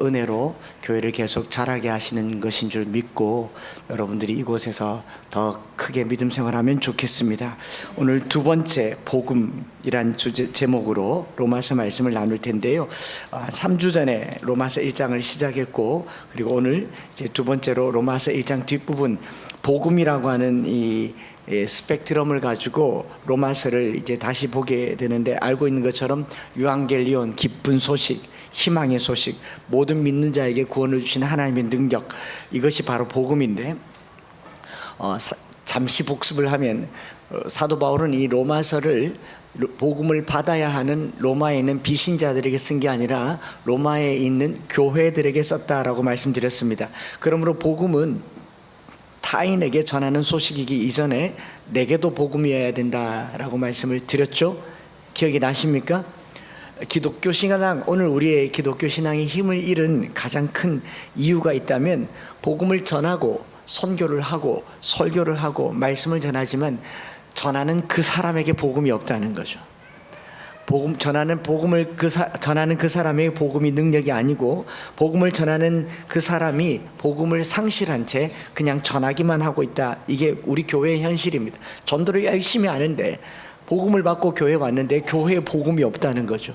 은혜로 교회를 계속 자라게 하시는 것인 줄 믿고 여러분들이 이곳에서 더 크게 믿음 생활하면 좋겠습니다. 오늘 두 번째 복음이란 제목으로 로마서 말씀을 나눌 텐데요. 3주 전에 로마서 1장을 시작했고, 그리고 오늘 이제 두 번째로 로마서 1장 뒷부분 복음이라고 하는 이 스펙트럼을 가지고 로마서를 이제 다시 보게 되는데, 알고 있는 것처럼 유앙겔리온, 기쁜 소식, 희망의 소식, 모든 믿는 자에게 구원을 주시는 하나님의 능력, 이것이 바로 복음인데, 잠시 복습을 하면 사도 바울은 이 로마서를 복음을 받아야 하는 로마에 있는 비신자들에게 쓴 게 아니라 로마에 있는 교회들에게 썼다라고 말씀드렸습니다. 그러므로 복음은 타인에게 전하는 소식이기 이전에 내게도 복음이어야 된다라고 말씀을 드렸죠. 기억이 나십니까? 기독교 신앙, 오늘 우리의 기독교 신앙이 힘을 잃은 가장 큰 이유가 있다면, 복음을 전하고 선교를 하고 설교를 하고 말씀을 전하지만 전하는 그 사람에게 복음이 없다는 거죠. 전하는 그 사람에게 복음이 능력이 아니고, 복음을 전하는 그 사람이 복음을 상실한 채 그냥 전하기만 하고 있다. 이게 우리 교회의 현실입니다. 전도를 열심히 하는데, 복음을 받고 교회에 왔는데 교회에 복음이 없다는 거죠.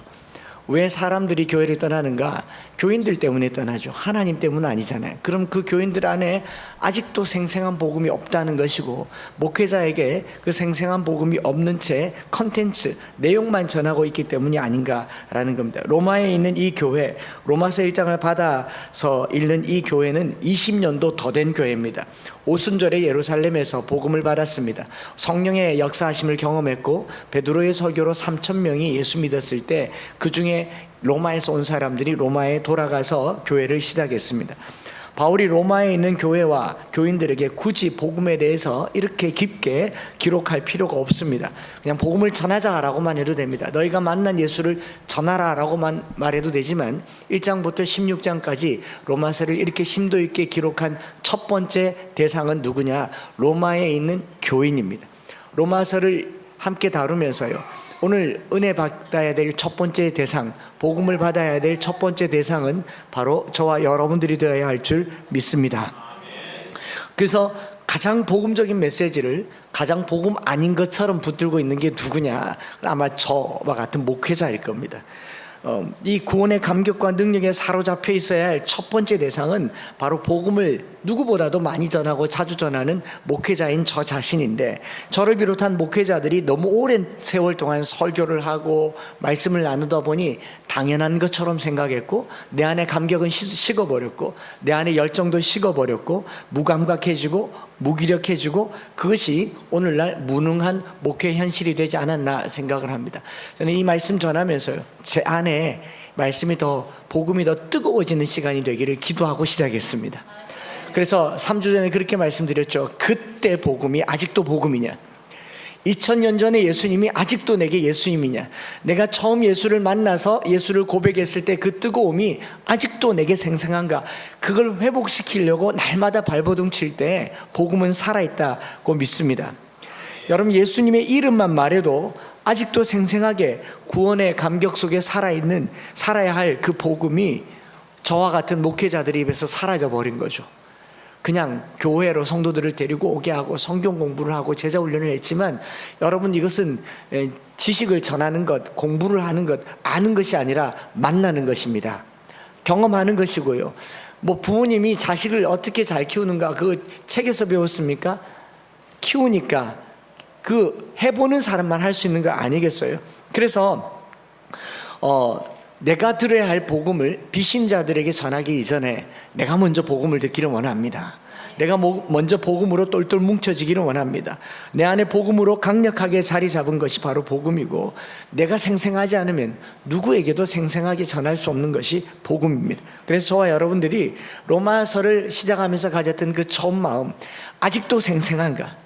왜 사람들이 교회를 떠나는가? 교인들 때문에 떠나죠. 하나님 때문은 아니잖아요. 그럼 그 교인들 안에 아직도 생생한 복음이 없다는 것이고, 목회자에게 그 생생한 복음이 없는 채 컨텐츠, 내용만 전하고 있기 때문이 아닌가라는 겁니다. 로마에 있는 이 교회, 로마서 1장을 받아서 읽는 이 교회는 20년도 더 된 교회입니다. 오순절에 예루살렘에서 복음을 받았습니다. 성령의 역사하심을 경험했고, 베드로의 설교로 3,000명이 예수 믿었을 때 그 중에 로마에서 온 사람들이 로마에 돌아가서 교회를 시작했습니다. 바울이 로마에 있는 교회와 교인들에게 굳이 복음에 대해서 이렇게 깊게 기록할 필요가 없습니다. 그냥 복음을 전하자라고만 해도 됩니다. 너희가 만난 예수를 전하라라고만 말해도 되지만, 1장부터 16장까지 로마서를 이렇게 심도 있게 기록한 첫 번째 대상은 누구냐? 로마에 있는 교인입니다. 로마서를 함께 다루면서요, 오늘 은혜 받아야 될 첫 번째 대상, 복음을 받아야 될 첫 번째 대상은 바로 저와 여러분들이 되어야 할 줄 믿습니다. 그래서 가장 복음적인 메시지를 가장 복음 아닌 것처럼 붙들고 있는 게 누구냐? 아마 저와 같은 목회자일 겁니다. 이 구원의 감격과 능력에 사로잡혀 있어야 할 첫 번째 대상은 바로 복음을 누구보다도 많이 전하고 자주 전하는 목회자인 저 자신인데, 저를 비롯한 목회자들이 너무 오랜 세월 동안 설교를 하고 말씀을 나누다 보니 당연한 것처럼 생각했고, 내 안에 감격은 식어버렸고, 내 안에 열정도 식어버렸고, 무감각해지고 무기력해지고, 그것이 오늘날 무능한 목회 현실이 되지 않았나 생각을 합니다. 저는 이 말씀 전하면서요, 제 안에 말씀이 더, 복음이 더 뜨거워지는 시간이 되기를 기도하고 시작했습니다. 그래서 3주 전에 그렇게 말씀드렸죠. 그때 복음이 아직도 복음이냐? 2000년 전에 예수님이 아직도 내게 예수님이냐? 내가 처음 예수를 만나서 예수를 고백했을 때 그 뜨거움이 아직도 내게 생생한가? 그걸 회복시키려고 날마다 발버둥 칠 때 복음은 살아있다고 믿습니다. 여러분, 예수님의 이름만 말해도 아직도 생생하게 구원의 감격 속에 살아야 할 그 복음이 저와 같은 목회자들의 입에서 사라져 버린 거죠. 그냥 교회로 성도들을 데리고 오게 하고 성경 공부를 하고 제자 훈련을 했지만, 여러분, 이것은 지식을 전하는 것, 공부를 하는 것, 아는 것이 아니라 만나는 것입니다. 경험하는 것이고요. 뭐 부모님이 자식을 어떻게 잘 키우는가, 그 책에서 배웠습니까? 키우니까 그 해보는 사람만 할 수 있는 거 아니겠어요? 그래서 내가 들어야 할 복음을 비신자들에게 전하기 이전에 내가 먼저 복음을 듣기를 원합니다. 내가 먼저 복음으로 똘똘 뭉쳐지기를 원합니다. 내 안에 복음으로 강력하게 자리 잡은 것이 바로 복음이고, 내가 생생하지 않으면 누구에게도 생생하게 전할 수 없는 것이 복음입니다. 그래서 저와 여러분들이 로마서를 시작하면서 가졌던 그 처음 마음, 아직도 생생한가?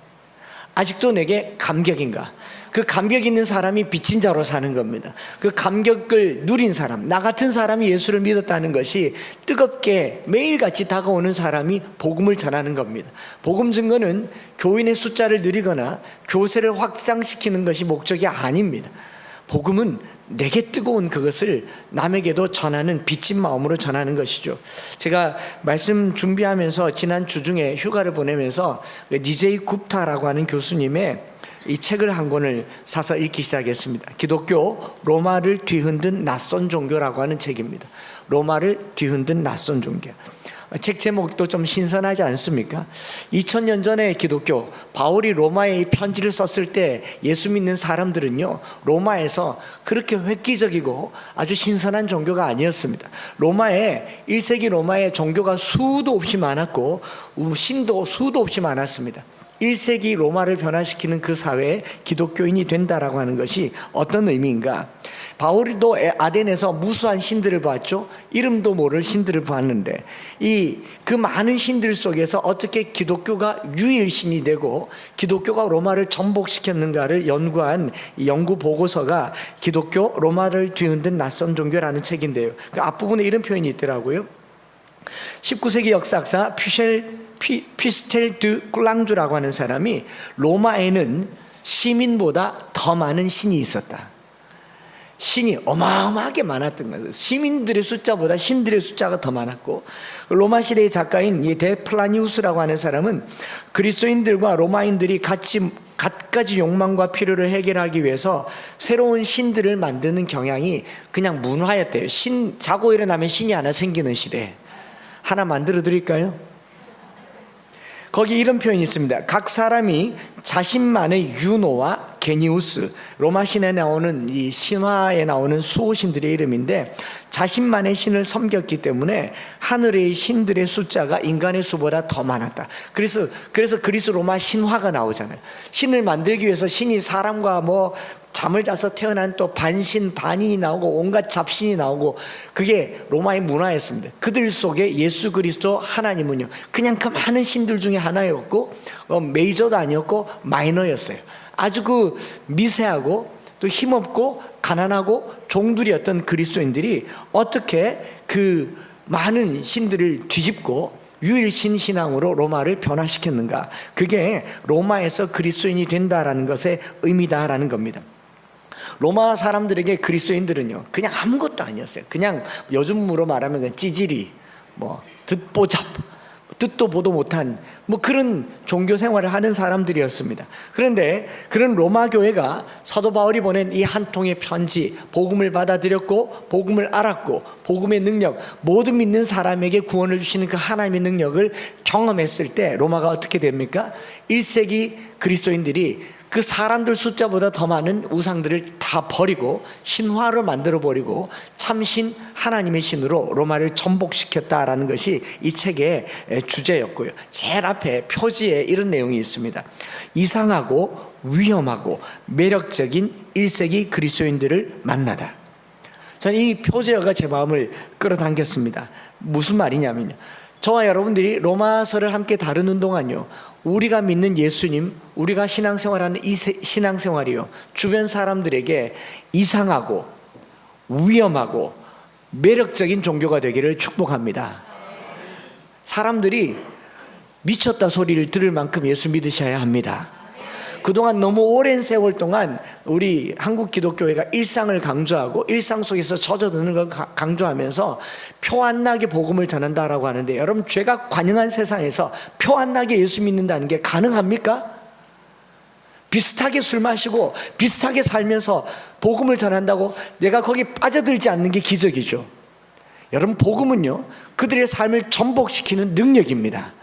아직도 내게 감격인가? 그 감격 있는 사람이 빚진 자로 사는 겁니다. 그 감격을 누린 사람, 나 같은 사람이 예수를 믿었다는 것이 뜨겁게 매일같이 다가오는 사람이 복음을 전하는 겁니다. 복음 증거는 교인의 숫자를 늘리거나 교세를 확장시키는 것이 목적이 아닙니다. 복음은 내게 뜨거운 그것을 남에게도 전하는 빚진 마음으로 전하는 것이죠. 제가 말씀 준비하면서 지난 주 중에 휴가를 보내면서 니제이 굽타라고 하는 교수님의 이 책을 한 권을 사서 읽기 시작했습니다. 기독교 로마를 뒤흔든 낯선 종교라고 하는 책입니다. 로마를 뒤흔든 낯선 종교. 책 제목도 좀 신선하지 않습니까? 2000년 전에 기독교, 바울이 로마에 이 편지를 썼을 때 예수 믿는 사람들은요, 로마에서 그렇게 획기적이고 아주 신선한 종교가 아니었습니다. 1세기 로마에 종교가 수도 없이 많았고 신도 수도 없이 많았습니다. 1세기 로마를 변화시키는 그 사회에 기독교인이 된다라고 하는 것이 어떤 의미인가? 바울도 아덴에서 무수한 신들을 봤죠. 이름도 모를 신들을 봤는데 그 많은 신들 속에서 어떻게 기독교가 유일신이 되고 기독교가 로마를 전복시켰는가를 연구한 연구 보고서가 기독교 로마를 뒤흔든 낯선 종교라는 책인데요. 그 앞부분에 이런 표현이 있더라고요. 19세기 역사학자 피스텔 드 꿀랑주라고 하는 사람이 로마에는 시민보다 더 많은 신이 있었다. 신이 어마어마하게 많았던 거예요. 시민들의 숫자보다 신들의 숫자가 더 많았고, 로마 시대의 작가인 이 데플라니우스라고 하는 사람은 그리스도인들과 로마인들이 갖가지 욕망과 필요를 해결하기 위해서 새로운 신들을 만드는 경향이 그냥 문화였대요. 자고 일어나면 신이 하나 생기는 시대. 하나 만들어 드릴까요? 거기 이런 표현이 있습니다. 각 사람이 자신만의 유노와 게니우스, 로마 신에 나오는 이 신화에 나오는 수호신들의 이름인데 자신만의 신을 섬겼기 때문에 하늘의 신들의 숫자가 인간의 수보다 더 많았다. 그래서 그리스 로마 신화가 나오잖아요. 신을 만들기 위해서 신이 사람과 잠을 자서 태어난 또 반신 반인이 나오고 온갖 잡신이 나오고, 그게 로마의 문화였습니다. 그들 속에 예수 그리스도 하나님은요 그냥 그 많은 신들 중에 하나였고 메이저도 아니었고 마이너였어요. 아주 그 미세하고 또 힘없고 가난하고 종들이었던 그리스도인들이 어떻게 그 많은 신들을 뒤집고 유일신 신앙으로 로마를 변화시켰는가. 그게 로마에서 그리스도인이 된다라는 것의 의미다라는 겁니다. 로마 사람들에게 그리스도인들은요 그냥 아무것도 아니었어요. 그냥 요즘으로 말하면 그냥 찌질이, 듣보잡, 듣도 보도 못한 그런 종교 생활을 하는 사람들이었습니다. 그런데 그런 로마 교회가 사도 바울이 보낸 이 한 통의 편지, 복음을 받아들였고 복음을 알았고 복음의 능력, 모든 믿는 사람에게 구원을 주시는 그 하나님의 능력을 경험했을 때 로마가 어떻게 됩니까? 1세기 그리스도인들이 그 사람들 숫자보다 더 많은 우상들을 다 버리고 신화로 만들어 버리고 참신 하나님의 신으로 로마를 전복시켰다라는 것이 이 책의 주제였고요. 제일 앞에 표지에 이런 내용이 있습니다. 이상하고 위험하고 매력적인 1세기 그리스도인들을 만나다. 저는 이 표제어가 제 마음을 끌어당겼습니다. 무슨 말이냐면요, 저와 여러분들이 로마서를 함께 다루는 동안요, 우리가 믿는 예수님, 우리가 신앙생활하는 이 신앙생활이요, 주변 사람들에게 이상하고 위험하고 매력적인 종교가 되기를 축복합니다. 사람들이 미쳤다 소리를 들을 만큼 예수 믿으셔야 합니다. 그동안 너무 오랜 세월 동안 우리 한국 기독교회가 일상을 강조하고 일상 속에서 젖어드는 걸 강조하면서 표 안 나게 복음을 전한다라고 하는데, 여러분, 죄가 관영한 세상에서 표 안 나게 예수 믿는다는 게 가능합니까? 비슷하게 술 마시고 비슷하게 살면서 복음을 전한다고 내가 거기 빠져들지 않는 게 기적이죠. 여러분, 복음은요 그들의 삶을 전복시키는 능력입니다.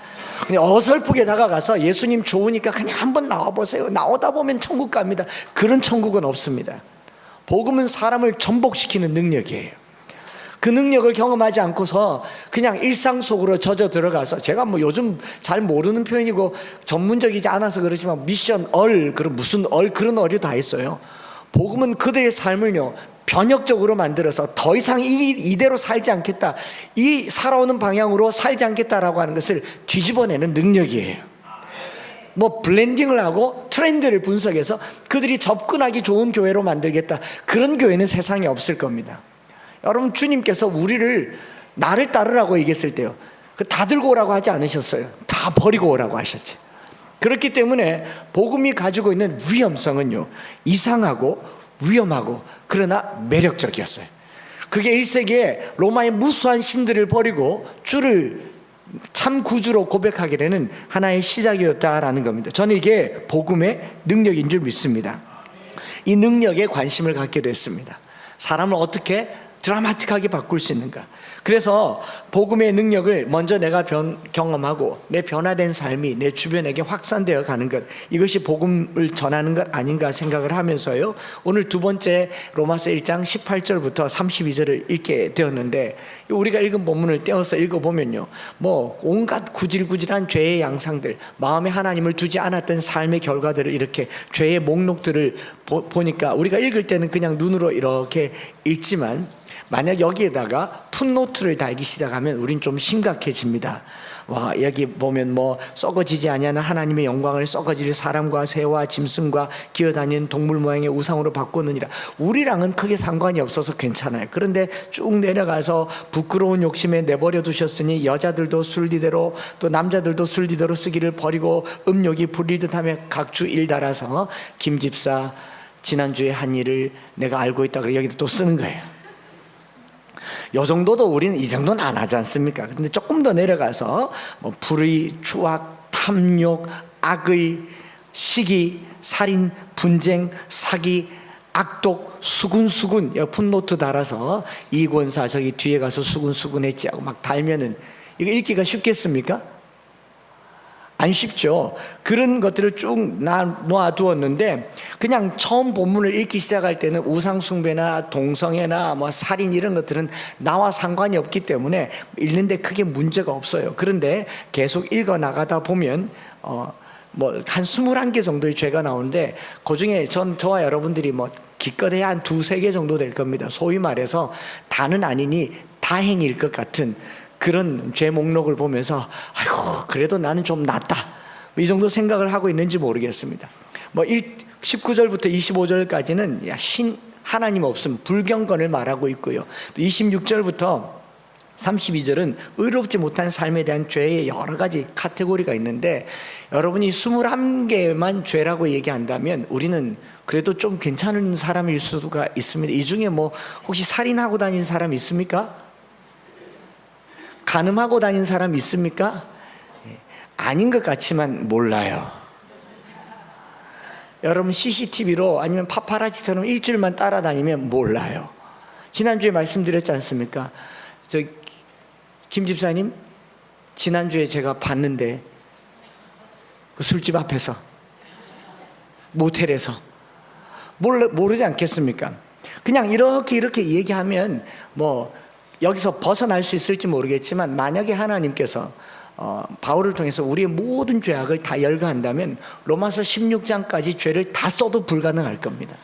그냥 어설프게 다가가서 예수님 좋으니까 그냥 한번 나와보세요, 나오다 보면 천국 갑니다, 그런 천국은 없습니다. 복음은 사람을 전복시키는 능력이에요. 그 능력을 경험하지 않고서 그냥 일상 속으로 젖어 들어가서, 제가 요즘 잘 모르는 표현이고 전문적이지 않아서 그렇지만 미션 그런 얼이 다 있어요. 복음은 그들의 삶을요 변혁적으로 만들어서 더 이상 이대로 살지 않겠다, 이 살아오는 방향으로 살지 않겠다라고 하는 것을 뒤집어내는 능력이에요. 블렌딩을 하고 트렌드를 분석해서 그들이 접근하기 좋은 교회로 만들겠다, 그런 교회는 세상에 없을 겁니다. 여러분, 주님께서 나를 따르라고 얘기했을 때요, 다 들고 오라고 하지 않으셨어요. 다 버리고 오라고 하셨지. 그렇기 때문에 복음이 가지고 있는 위험성은요, 이상하고 위험하고 그러나 매력적이었어요. 그게 1세기에 로마의 무수한 신들을 버리고 주를 참 구주로 고백하게 되는 하나의 시작이었다라는 겁니다. 저는 이게 복음의 능력인 줄 믿습니다. 이 능력에 관심을 갖게 됐습니다. 사람을 어떻게 드라마틱하게 바꿀 수 있는가. 그래서 복음의 능력을 먼저 내가 경험하고 내 변화된 삶이 내 주변에게 확산되어 가는 것, 이것이 복음을 전하는 것 아닌가 생각을 하면서요, 오늘 두 번째 로마서 1장 18절부터 32절을 읽게 되었는데, 우리가 읽은 본문을 떼어서 읽어보면요, 뭐 온갖 구질구질한 죄의 양상들, 마음에 하나님을 두지 않았던 삶의 결과들을 이렇게 죄의 목록들을 보니까 우리가 읽을 때는 그냥 눈으로 이렇게 읽지만 만약 여기에다가 풋노트를 달기 시작하면 우린 좀 심각해집니다. 와, 여기 보면 뭐 썩어지지 아니하는 하나님의 영광을 썩어질 사람과 새와 짐승과 기어다니는 동물 모양의 우상으로 바꾸느니라. 우리랑은 크게 상관이 없어서 괜찮아요. 그런데 쭉 내려가서 부끄러운 욕심에 내버려 두셨으니 여자들도 술리대로 또 남자들도 술리대로 쓰기를 버리고 음욕이 불릴 듯하며 각주 일달아서 김 집사 지난주에 한 일을 내가 알고 있다 그래 여기도 또 쓰는 거예요. 요 정도도 우리는 이 정도는 안 하지 않습니까? 근데 조금 더 내려가서 뭐 불의, 추악, 탐욕, 악의, 시기, 살인, 분쟁, 사기, 악독, 수군수군, 풋노트 달아서 이권사 저기 뒤에 가서 수군수군했지 하고 막 달면은 이거 읽기가 쉽겠습니까? 안 쉽죠. 그런 것들을 쭉 놓아두었는데 그냥 처음 본문을 읽기 시작할 때는 우상숭배나 동성애나 뭐 살인 이런 것들은 나와 상관이 없기 때문에 읽는데 크게 문제가 없어요. 그런데 계속 읽어 나가다 보면 뭐 한 21개 정도의 죄가 나오는데 그중에 저와 여러분들이 뭐 기껏해야 한 2-3개 정도 될 겁니다. 소위 말해서 다는 아니니 다행일 것 같은 그런 죄 목록을 보면서 아이고 그래도 나는 좀 낫다 이 정도 생각을 하고 있는지 모르겠습니다. 뭐 19절부터 25절까지는 하나님 없음 불경건을 말하고 있고요. 또 26절부터 32절은 의롭지 못한 삶에 대한 죄의 여러 가지 카테고리가 있는데 여러분이 21개만 죄라고 얘기한다면 우리는 그래도 좀 괜찮은 사람일 수가 있습니다. 이 중에 뭐 혹시 살인하고 다니는 사람 있습니까? 간음하고 다니는 사람 있습니까? 아닌 것 같지만 몰라요. 여러분 CCTV로 아니면 파파라치처럼 일주일만 따라다니면 몰라요. 지난주에 말씀드렸지 않습니까? 김 집사님 지난주에 제가 봤는데 그 술집 앞에서 모텔에서 모르지 않겠습니까? 그냥 이렇게 얘기하면 뭐 여기서 벗어날 수 있을지 모르겠지만 만약에 하나님께서 바울을 통해서 우리의 모든 죄악을 다 열거한다면 로마서 16장까지 죄를 다 써도 불가능할 겁니다.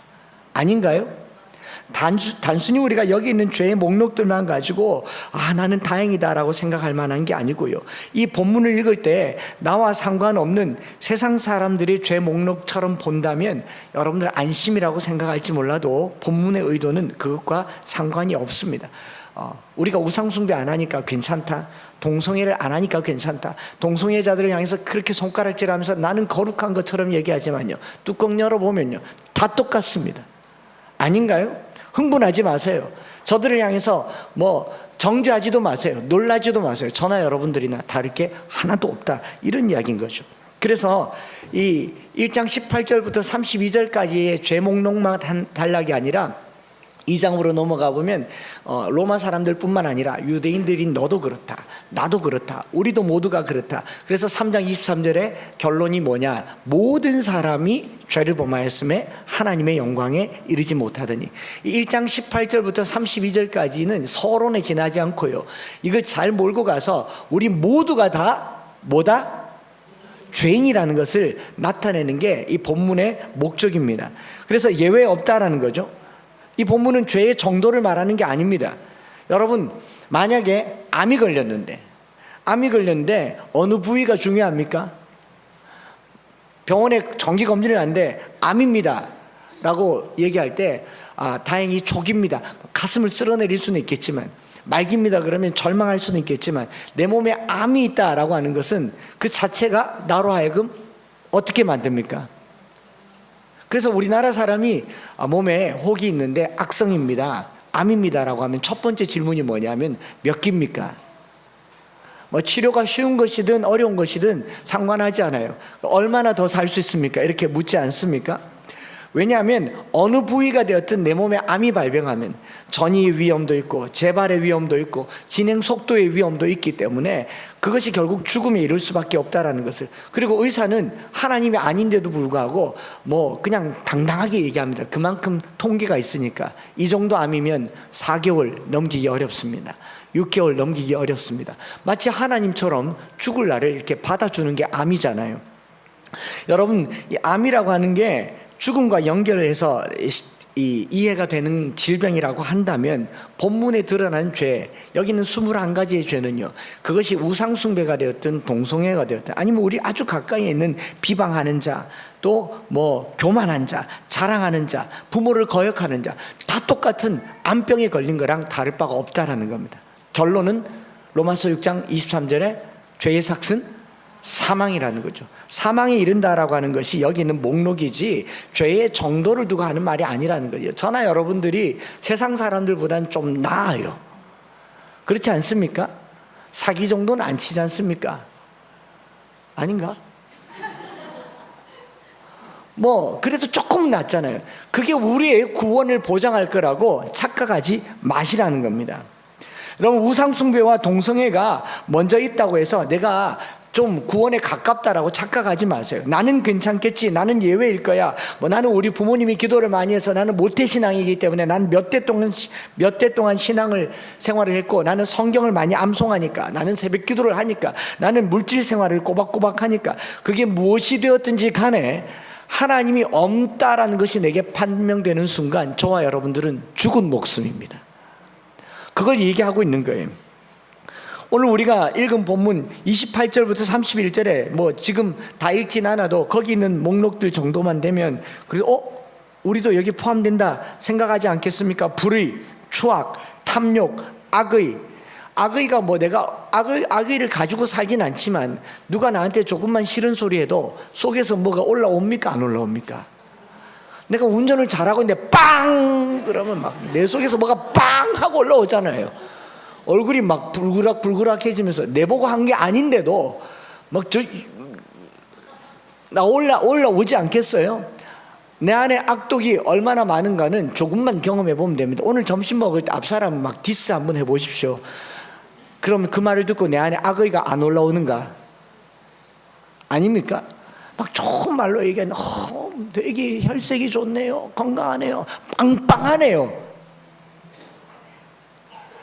아닌가요? 단순히 우리가 여기 있는 죄의 목록들만 가지고 나는 다행이다라고 생각할 만한 게 아니고요. 이 본문을 읽을 때 나와 상관없는 세상 사람들의 죄 목록처럼 본다면 여러분들 안심이라고 생각할지 몰라도 본문의 의도는 그것과 상관이 없습니다. 우리가 우상숭배 안 하니까 괜찮다, 동성애를 안 하니까 괜찮다, 동성애자들을 향해서 그렇게 손가락질하면서 나는 거룩한 것처럼 얘기하지만요, 뚜껑 열어보면요 다 똑같습니다. 아닌가요? 흥분하지 마세요. 저들을 향해서 뭐 정죄하지도 마세요. 놀라지도 마세요. 저나 여러분들이나 다를 게 하나도 없다, 이런 이야기인 거죠. 그래서 이 1장 18절부터 32절까지의 죄 목록만 단락이 아니라 2장으로 넘어가 보면 로마 사람들 뿐만 아니라 유대인들인 너도 그렇다, 나도 그렇다, 우리도 모두가 그렇다. 그래서 3장 23절에 결론이 뭐냐, 모든 사람이 죄를 범하였음에 하나님의 영광에 이르지 못하더니. 1장 18절부터 32절까지는 서론에 지나지 않고요, 이걸 잘 몰고 가서 우리 모두가 다 뭐다? 죄인이라는 것을 나타내는 게 이 본문의 목적입니다. 그래서 예외 없다라는 거죠. 이 본문은 죄의 정도를 말하는 게 아닙니다. 여러분 만약에 암이 걸렸는데 어느 부위가 중요합니까? 병원에 정기검진을 하는데 암입니다 라고 얘기할 때 다행히 족입니다, 가슴을 쓸어내릴 수는 있겠지만, 말깁니다 그러면 절망할 수는 있겠지만, 내 몸에 암이 있다라고 하는 것은 그 자체가 나로 하여금 어떻게 만듭니까? 그래서 우리나라 사람이 몸에 혹이 있는데 악성입니다, 암입니다라고 하면 첫 번째 질문이 뭐냐면 몇 기입니까? 뭐 치료가 쉬운 것이든 어려운 것이든 상관하지 않아요. 얼마나 더 살 수 있습니까? 이렇게 묻지 않습니까? 왜냐하면 어느 부위가 되었든 내 몸에 암이 발병하면 전이의 위험도 있고 재발의 위험도 있고 진행 속도의 위험도 있기 때문에 그것이 결국 죽음에 이를 수밖에 없다라는 것을, 그리고 의사는 하나님이 아닌데도 불구하고 뭐 그냥 당당하게 얘기합니다. 그만큼 통계가 있으니까 이 정도 암이면 4개월 넘기기 어렵습니다, 6개월 넘기기 어렵습니다. 마치 하나님처럼 죽을 날을 이렇게 받아주는 게 암이잖아요. 여러분, 이 암이라고 하는 게 죽음과 연결을 해서 이해가 되는 질병이라고 한다면 본문에 드러난 죄, 여기는 21가지의 죄는요, 그것이 우상숭배가 되었든 동성애가 되었든 아니면 우리 아주 가까이에 있는 비방하는 자, 또 뭐 교만한 자, 자랑하는 자, 부모를 거역하는 자, 다 똑같은 암병에 걸린 거랑 다를 바가 없다라는 겁니다. 결론은 로마서 6장 23절에 죄의 삭은 사망이라는 거죠. 사망에 이른다라고 하는 것이 여기 있는 목록이지 죄의 정도를 두고 하는 말이 아니라는 거예요. 저나 여러분들이 세상 사람들보다는 좀 나아요. 그렇지 않습니까? 사기 정도는 안 치지 않습니까? 아닌가? 뭐 그래도 조금 낫잖아요. 그게 우리의 구원을 보장할 거라고 착각하지 마시라는 겁니다. 여러분, 우상숭배와 동성애가 먼저 있다고 해서 내가 좀 구원에 가깝다라고 착각하지 마세요. 나는 괜찮겠지, 나는 예외일 거야, 뭐 나는 우리 부모님이 기도를 많이 해서 나는 모태신앙이기 때문에 나는 몇 대 동안 신앙을 생활을 했고, 나는 성경을 많이 암송하니까, 나는 새벽 기도를 하니까, 나는 물질 생활을 꼬박꼬박 하니까, 그게 무엇이 되었든지 간에 하나님이 없다라는 것이 내게 판명되는 순간 저와 여러분들은 죽은 목숨입니다. 그걸 얘기하고 있는 거예요. 오늘 우리가 읽은 본문 28절부터 31절에 뭐 지금 다 읽진 않아도 거기 있는 목록들 정도만 되면 그리고 우리도 여기 포함된다 생각하지 않겠습니까? 불의, 추악, 탐욕, 악의가 뭐 내가 악의를 가지고 살진 않지만 누가 나한테 조금만 싫은 소리 해도 속에서 뭐가 올라옵니까? 안 올라옵니까? 내가 운전을 잘하고 있는데 빵! 그러면 막 내 속에서 뭐가 빵! 하고 올라오잖아요. 얼굴이 막 불그락해지면서 내보고 한 게 아닌데도 막 올라오지 않겠어요? 내 안에 악독이 얼마나 많은가는 조금만 경험해 보면 됩니다. 오늘 점심 먹을 때 앞사람 막 디스 한번 해보십시오. 그러면 그 말을 듣고 내 안에 악의가 안 올라오는가? 아닙니까? 막 좋은 말로 얘기하는 되게 혈색이 좋네요, 건강하네요, 빵빵하네요.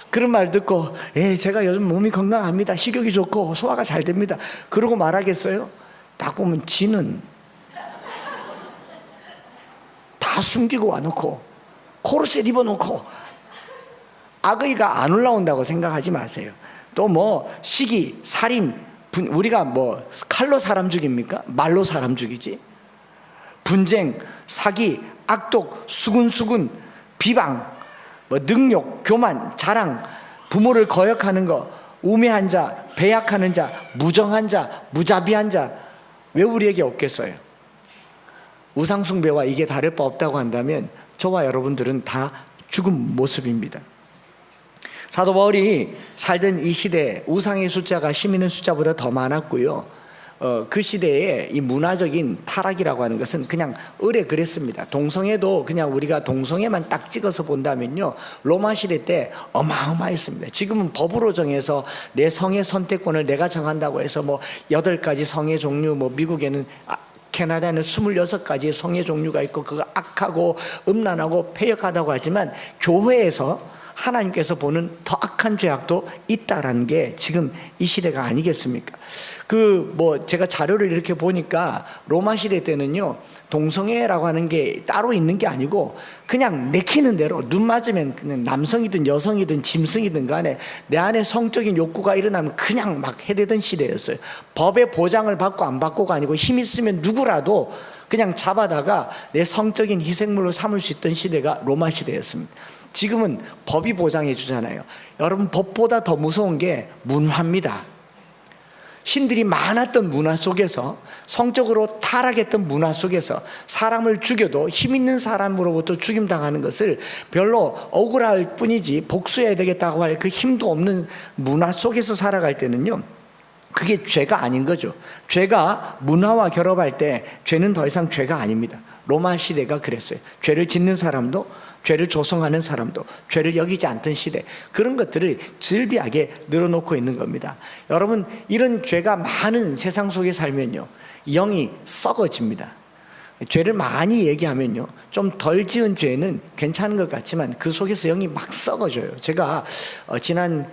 그런 말 듣고 제가 요즘 몸이 건강합니다, 식욕이 좋고 소화가 잘 됩니다, 그러고 말하겠어요? 딱 보면 지는 다 숨기고 와놓고 코르셋 입어놓고 악의가 안 올라온다고 생각하지 마세요. 또 뭐 시기, 살인, 우리가 뭐 칼로 사람 죽입니까? 말로 사람 죽이지. 분쟁, 사기, 악독, 수군수군, 비방, 뭐 능욕, 교만, 자랑, 부모를 거역하는 거, 우매한 자, 배약하는 자, 무정한 자, 무자비한 자, 왜 우리에게 없겠어요? 우상숭배와 이게 다를 바 없다고 한다면 저와 여러분들은 다 죽은 모습입니다. 사도 바울이 살던 이 시대에 우상의 숫자가 시민의 숫자보다 더 많았고요. 그 시대에 이 문화적인 타락이라고 하는 것은 그냥 의례 그랬습니다. 동성애도 그냥 우리가 동성애만 딱 찍어서 본다면요, 로마 시대 때 어마어마했습니다. 지금은 법으로 정해서 내 성의 선택권을 내가 정한다고 해서 뭐 8가지 성의 종류, 뭐 미국에는 캐나다는 26가지의 성의 종류가 있고 그거 악하고 음란하고 폐역하다고 하지만 교회에서 하나님께서 보는 더 악한 죄악도 있다라는 게 지금 이 시대가 아니겠습니까? 제가 자료를 이렇게 보니까 로마 시대 때는요, 동성애라고 하는 게 따로 있는 게 아니고 그냥 내키는 대로 눈 맞으면 그냥 남성이든 여성이든 짐승이든 간에 내 안에 성적인 욕구가 일어나면 그냥 막 해대던 시대였어요. 법의 보장을 받고 안 받고가 아니고 힘 있으면 누구라도 그냥 잡아다가 내 성적인 희생물로 삼을 수 있던 시대가 로마 시대였습니다. 지금은 법이 보장해 주잖아요. 여러분, 법보다 더 무서운 게 문화입니다. 신들이 많았던 문화 속에서, 성적으로 타락했던 문화 속에서 사람을 죽여도 힘 있는 사람으로부터 죽임당하는 것을 별로 억울할 뿐이지 복수해야 되겠다고 할 그 힘도 없는 문화 속에서 살아갈 때는요, 그게 죄가 아닌 거죠. 죄가 문화와 결합할 때 죄는 더 이상 죄가 아닙니다. 로마 시대가 그랬어요. 죄를 짓는 사람도, 죄를 조성하는 사람도 죄를 여기지 않던 시대, 그런 것들을 즐비하게 늘어놓고 있는 겁니다. 여러분, 이런 죄가 많은 세상 속에 살면요, 영이 썩어집니다. 죄를 많이 얘기하면요, 좀 덜 지은 죄는 괜찮은 것 같지만 그 속에서 영이 막 썩어져요. 제가 지난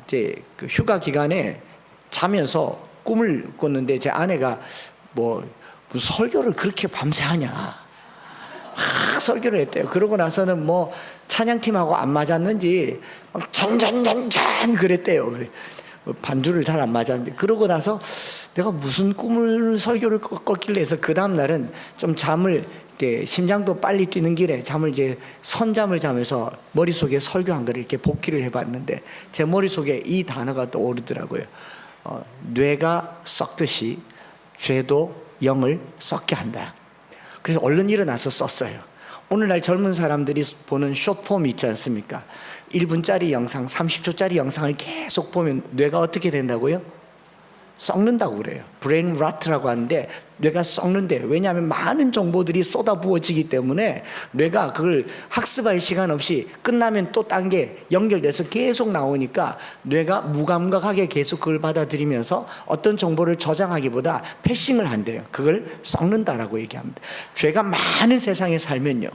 이제 그 휴가 기간에 자면서 꿈을 꿨는데, 제 아내가 뭐 설교를 그렇게 밤새 하냐, 막 설교를 했대요. 그러고 나서는 뭐 찬양팀하고 안 맞았는지 막 잔잔잔잔 그랬대요. 그래, 반주를 잘 안 맞았는데, 그러고 나서 내가 무슨 꿈을 설교를 꿨길래 해서 그 다음 날은 좀 잠을, 심장도 빨리 뛰는 길에 잠을 이제 선잠을 자면서 머릿속에 설교한 거를 이렇게 복기를 해봤는데, 제 머릿속에 이 단어가 떠오르더라고요. 뇌가 썩듯이 죄도 영을 썩게 한다. 그래서 얼른 일어나서 썼어요. 오늘날 젊은 사람들이 보는 숏폼 있지 않습니까? 1분짜리 영상, 30초짜리 영상을 계속 보면 뇌가 어떻게 된다고요? 썩는다고 그래요. 브레인 라트라고 하는데, 뇌가 썩는데, 왜냐하면 많은 정보들이 쏟아부어지기 때문에 뇌가 그걸 학습할 시간 없이 끝나면 또 딴 게 연결돼서 계속 나오니까 뇌가 무감각하게 계속 그걸 받아들이면서 어떤 정보를 저장하기보다 패싱을 한대요. 그걸 썩는다라고 얘기합니다. 죄가 많은 세상에 살면요,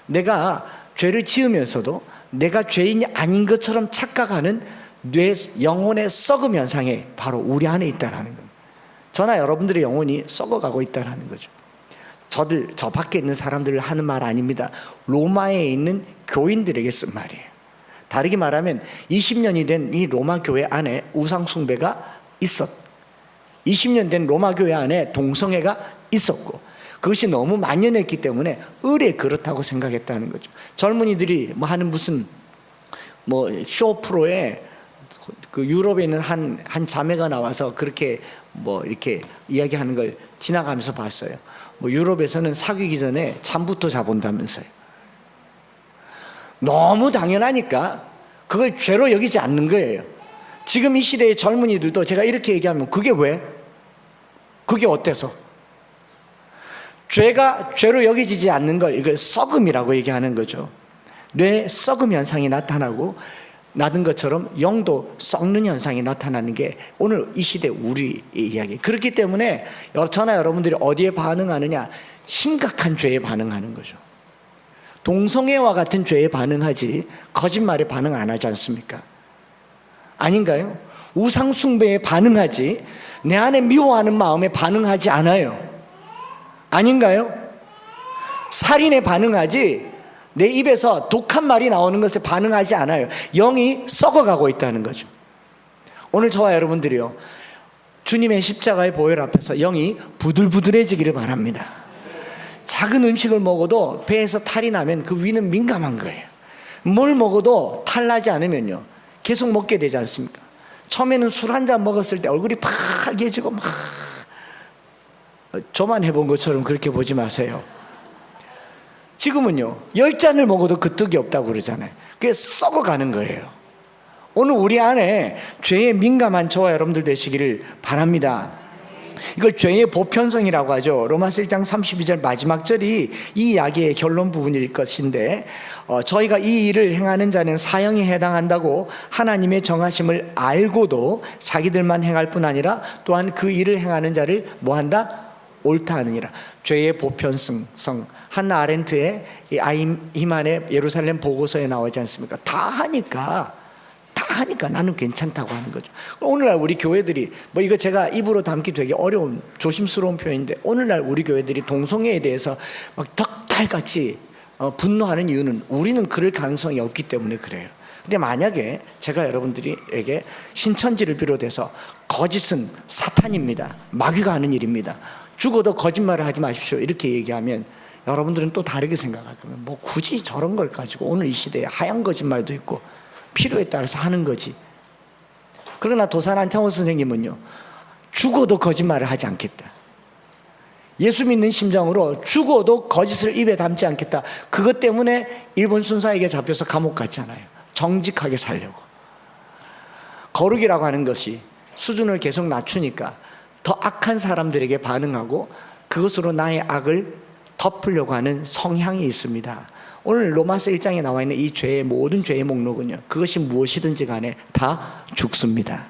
내가 죄를 지으면서도 내가 죄인이 아닌 것처럼 착각하는 뇌, 영혼의 썩음 현상이 바로 우리 안에 있다는 겁니다. 저나 여러분들의 영혼이 썩어가고 있다는 거죠. 저 밖에 있는 들을 하는 말 아닙니다. 로마에 있는 교인들에게 쓴 말이에요. 다르게 말하면 20년이 된 이 로마 교회 안에 우상 숭배가 20년 된 로마 교회 안에 동성애가 있었고, 그것이 너무 만연했기 때문에 의례 그렇다고 생각했다는 거죠. 젊은이들이 뭐 하는 무슨 쇼 프로에 그 유럽에 있는 한 자매가 나와서 그렇게 뭐 이렇게 이야기하는 걸 지나가면서 봤어요. 뭐 유럽에서는 사귀기 전에 잠부터 자본다면서요. 너무 당연하니까 그걸 죄로 여기지 않는 거예요. 지금 이 시대의 젊은이들도 제가 이렇게 얘기하면 그게 왜? 그게 어때서? 죄가 죄로 여기지지 않는 걸 이걸 썩음이라고 얘기하는 거죠. 뇌 썩음 현상이 나타나고, 나든 것처럼 영도 썩는 현상이 나타나는 게 오늘 이 시대 우리의 이야기. 그렇기 때문에 저나 여러분들이 어디에 반응하느냐, 심각한 죄에 반응하는 거죠. 동성애와 같은 죄에 반응하지 거짓말에 반응 안 하지 않습니까? 아닌가요? 우상 숭배에 반응하지 내 안에 미워하는 마음에 반응하지 않아요. 아닌가요? 살인에 반응하지 내 입에서 독한 말이 나오는 것에 반응하지 않아요. 영이 썩어가고 있다는 거죠. 오늘 저와 여러분들이요, 주님의 십자가의 보혈 앞에서 영이 부들부들해지기를 바랍니다. 작은 음식을 먹어도 배에서 탈이 나면 그 위는 민감한 거예요. 뭘 먹어도 탈 나지 않으면요, 계속 먹게 되지 않습니까? 처음에는 술 한 잔 먹었을 때 얼굴이 파개지고 막, 저만 해본 것처럼 그렇게 보지 마세요. 지금은요, 10잔을 먹어도 그 떡이 없다고 그러잖아요. 그게 썩어가는 거예요. 오늘 우리 안에 죄에 민감한 저와 여러분들 되시기를 바랍니다. 이걸 죄의 보편성이라고 하죠. 로마서 1장 32절 마지막 절이 이 이야기의 결론 부분일 것인데, 저희가 이 일을 행하는 자는 사형에 해당한다고 하나님의 정하심을 알고도 자기들만 행할 뿐 아니라 또한 그 일을 행하는 자를 뭐한다? 옳다 하느니라. 죄의 보편성, 한나 아렌트의 아이히만의 예루살렘 보고서에 나오지 않습니까? 다 하니까 나는 괜찮다고 하는 거죠. 오늘날 우리 교회들이, 뭐 이거 제가 입으로 담기 되게 어려운 조심스러운 표현인데, 오늘날 우리 교회들이 동성애에 대해서 막 덕달같이 분노하는 이유는 우리는 그럴 가능성이 없기 때문에 그래요. 근데 만약에 제가 여러분들에게 신천지를 비롯해서 거짓은 사탄입니다, 마귀가 하는 일입니다, 죽어도 거짓말을 하지 마십시오, 이렇게 얘기하면 여러분들은 또 다르게 생각할 거면, 뭐 굳이 저런 걸 가지고 오늘 이 시대에 하얀 거짓말도 있고 필요에 따라서 하는 거지. 그러나 도산 안창호 선생님은요, 죽어도 거짓말을 하지 않겠다. 예수 믿는 심정으로 죽어도 거짓을 입에 담지 않겠다. 그것 때문에 일본 순사에게 잡혀서 감옥 갔잖아요. 정직하게 살려고. 거룩이라고 하는 것이 수준을 계속 낮추니까 더 악한 사람들에게 반응하고 그것으로 나의 악을 덮으려고 하는 성향이 있습니다. 오늘 로마서 1장에 나와 있는 이 죄의 모든 죄의 목록은요, 그것이 무엇이든지 간에 다 죽습니다.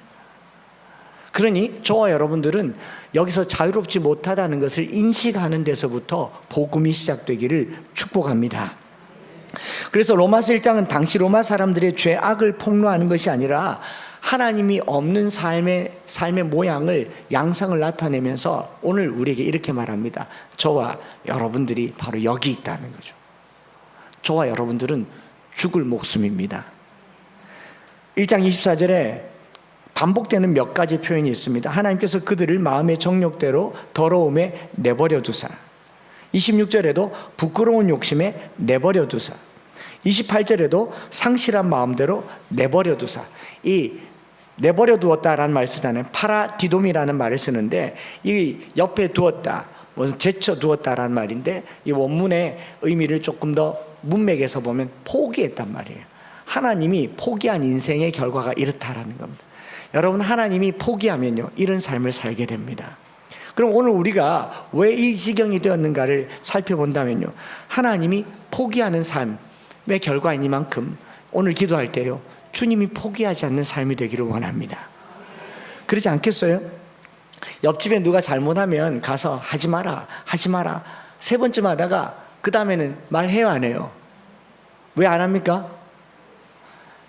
그러니 저와 여러분들은 여기서 자유롭지 못하다는 것을 인식하는 데서부터 복음이 시작되기를 축복합니다. 그래서 로마서 1장은 당시 로마 사람들의 죄악을 폭로하는 것이 아니라 하나님이 없는 삶의 모양을, 양상을 나타내면서 오늘 우리에게 이렇게 말합니다. 저와 여러분들이 바로 여기 있다는 거죠. 저와 여러분들은 죽을 목숨입니다. 1장 24절에 반복되는 몇 가지 표현이 있습니다. 하나님께서 그들을 마음의 정욕대로 더러움에 내버려 두사, 26절에도 부끄러운 욕심에 내버려 두사, 28절에도 상실한 마음대로 내버려 두사. 이 내버려 두었다라는 말을 쓰잖아요. 파라디돔이라는 말을 쓰는데 이 옆에 두었다, 무슨 제쳐 두었다라는 말인데 이 원문의 의미를 조금 더 문맥에서 보면 포기했단 말이에요. 하나님이 포기한 인생의 결과가 이렇다라는 겁니다. 여러분, 하나님이 포기하면요, 이런 삶을 살게 됩니다. 그럼 오늘 우리가 왜 이 지경이 되었는가를 살펴본다면요, 하나님이 포기하는 삶의 결과이니만큼 오늘 기도할 때요, 주님이 포기하지 않는 삶이 되기를 원합니다. 그러지 않겠어요? 옆집에 누가 잘못하면 가서 하지 마라, 하지 마라. 세 번쯤 하다가 그 다음에는 말해요, 안 해요? 왜 안 합니까?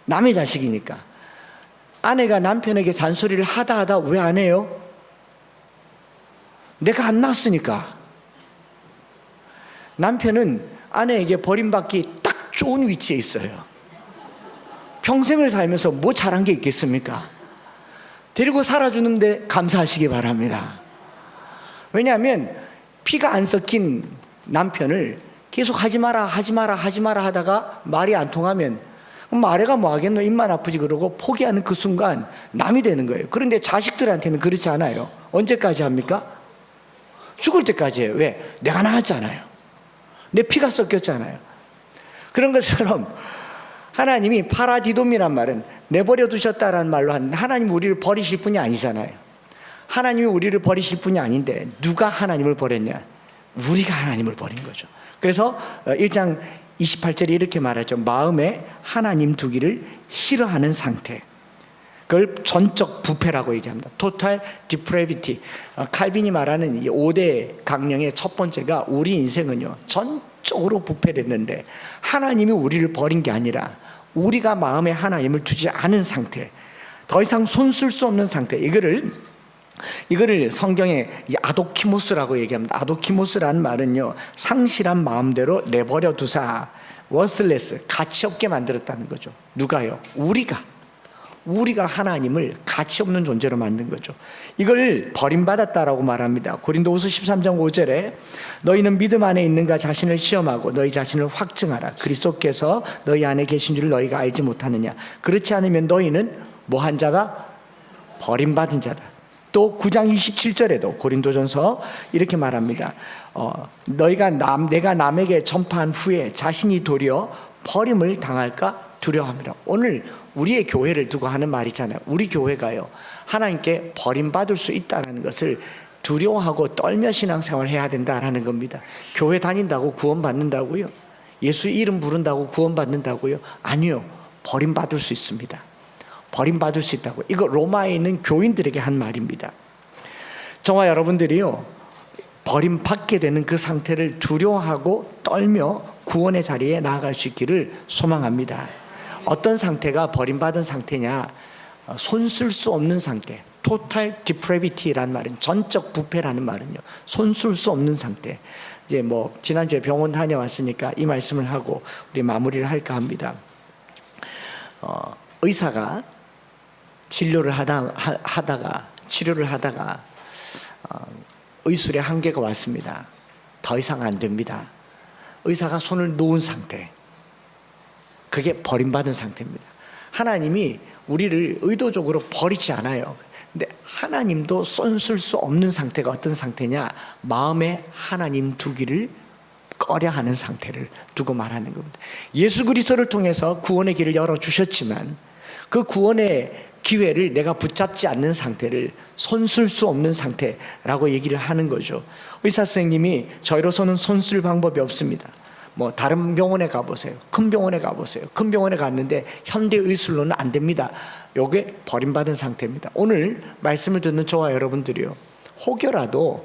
남의 자식이니까. 아내가 남편에게 잔소리를 하다 왜 안 해요? 내가 안 낳았으니까. 남편은 아내에게 버림받기 딱 좋은 위치에 있어요. 평생을 살면서 뭐 잘한 게 있겠습니까? 데리고 살아주는데 감사하시기 바랍니다. 왜냐하면 피가 안 섞인 남편을 계속 하지 마라, 하지 마라, 하지 마라 하다가 말이 안 통하면 말해가 뭐 하겠노, 입만 아프지 그러고 포기하는 그 순간 남이 되는 거예요. 그런데 자식들한테는 그렇지 않아요. 언제까지 합니까? 죽을 때까지 해요. 왜? 내가 낳았잖아요. 내 피가 섞였잖아요. 그런 것처럼 하나님이 파라디돔이란 말은 내버려 두셨다라는 말로 하는데, 하나님이 우리를 버리실 분이 아니잖아요. 하나님이 우리를 버리실 분이 아닌데 누가 하나님을 버렸냐? 우리가 하나님을 버린 거죠. 그래서 1장 28절에 이렇게 말하죠. 마음에 하나님 두기를 싫어하는 상태. 그걸 전적 부패라고 얘기합니다. Total depravity. 칼빈이 말하는 이 5대 강령의 첫 번째가 우리 인생은요, 전적으로 부패됐는데 하나님이 우리를 버린 게 아니라 우리가 마음에 하나님을 두지 않은 상태, 더 이상 손 쓸 수 없는 상태. 이거를 성경에 아도키모스라고 얘기합니다. 아도키모스라는 말은요, 상실한 마음대로 내버려 두사, worthless, 가치 없게 만들었다는 거죠. 누가요? 우리가 하나님을 가치 없는 존재로 만든 거죠. 이걸 버림받았다라고 말합니다. 고린도후서 13장 5절에 너희는 믿음 안에 있는가 자신을 시험하고 너희 자신을 확증하라. 그리스도께서 너희 안에 계신 줄 너희가 알지 못하느냐. 그렇지 않으면 너희는 뭐한 자가? 버림받은 자다. 또 9장 27절에도 고린도전서 이렇게 말합니다. 내가 남에게 전파한 후에 자신이 도리어 버림을 당할까 두려워합니다. 오늘 우리의 교회를 두고 하는 말이잖아요. 우리 교회가요, 하나님께 버림받을 수 있다는 것을 두려워하고 떨며 신앙생활을 해야 된다라는 겁니다. 교회 다닌다고 구원받는다고요? 예수 이름 부른다고 구원받는다고요? 아니요. 버림받을 수 있습니다. 버림받을 수 있다고. 이거 로마에 있는 교인들에게 한 말입니다. 저와 여러분들이요, 버림받게 되는 그 상태를 두려워하고 떨며 구원의 자리에 나아갈 수 있기를 소망합니다. 어떤 상태가 버림받은 상태냐? 손 쓸 수 없는 상태. Total depravity라는 말은, 전적 부패라는 말은요, 손 쓸 수 없는 상태. 이제 뭐 지난주에 병원 다녀왔으니까 이 말씀을 하고 우리 마무리를 할까 합니다. 의사가 치료를 하다가 의술의 한계가 왔습니다. 더 이상 안 됩니다. 의사가 손을 놓은 상태, 그게 버림받은 상태입니다. 하나님이 우리를 의도적으로 버리지 않아요. 근데 하나님도 손쓸 수 없는 상태가 어떤 상태냐? 마음에 하나님 두기를 꺼려하는 상태를 두고 말하는 겁니다. 예수 그리스도를 통해서 구원의 길을 열어주셨지만 그 구원의 기회를 내가 붙잡지 않는 상태를 손쓸 수 없는 상태라고 얘기를 하는 거죠. 의사 선생님이 저희로서는 손쓸 방법이 없습니다. 뭐 다른 병원에 가보세요. 큰 병원에 가보세요. 큰 병원에 갔는데 현대의술로는 안 됩니다. 요게 버림받은 상태입니다. 오늘 말씀을 듣는 저와 여러분들이요, 혹여라도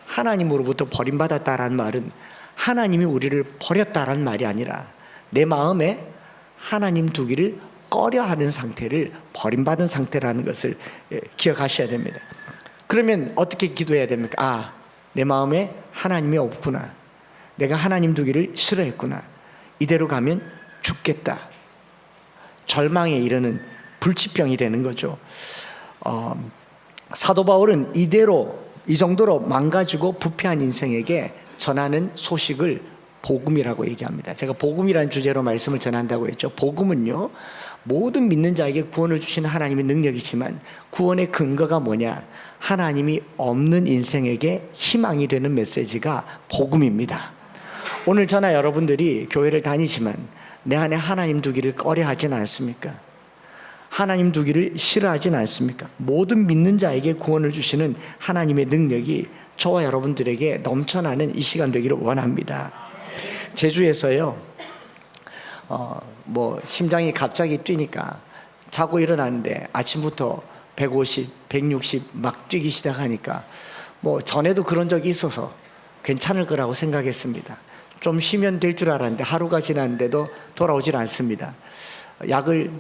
하나님으로부터 버림받았다라는 말은 하나님이 우리를 버렸다라는 말이 아니라 내 마음에 하나님 두기를 꺼려하는 상태를 버림받은 상태라는 것을 기억하셔야 됩니다. 그러면 어떻게 기도해야 됩니까? 내 마음에 하나님이 없구나. 내가 하나님 두기를 싫어했구나. 이대로 가면 죽겠다. 절망에 이르는 불치병이 되는 거죠. 사도 바울은 이 정도로 망가지고 부패한 인생에게 전하는 소식을 복음이라고 얘기합니다. 제가 복음이라는 주제로 말씀을 전한다고 했죠. 복음은요, 모든 믿는 자에게 구원을 주시는 하나님의 능력이지만 구원의 근거가 뭐냐? 하나님이 없는 인생에게 희망이 되는 메시지가 복음입니다. 오늘 저나 여러분들이 교회를 다니지만 내 안에 하나님 두기를 꺼려하진 않습니까? 하나님 두기를 싫어하진 않습니까? 모든 믿는 자에게 구원을 주시는 하나님의 능력이 저와 여러분들에게 넘쳐나는 이 시간 되기를 원합니다. 제주에서요, 심장이 갑자기 뛰니까 자고 일어났는데 아침부터 150, 160 막 뛰기 시작하니까 전에도 그런 적이 있어서 괜찮을 거라고 생각했습니다. 좀 쉬면 될 줄 알았는데 하루가 지났는데도 돌아오질 않습니다. 약을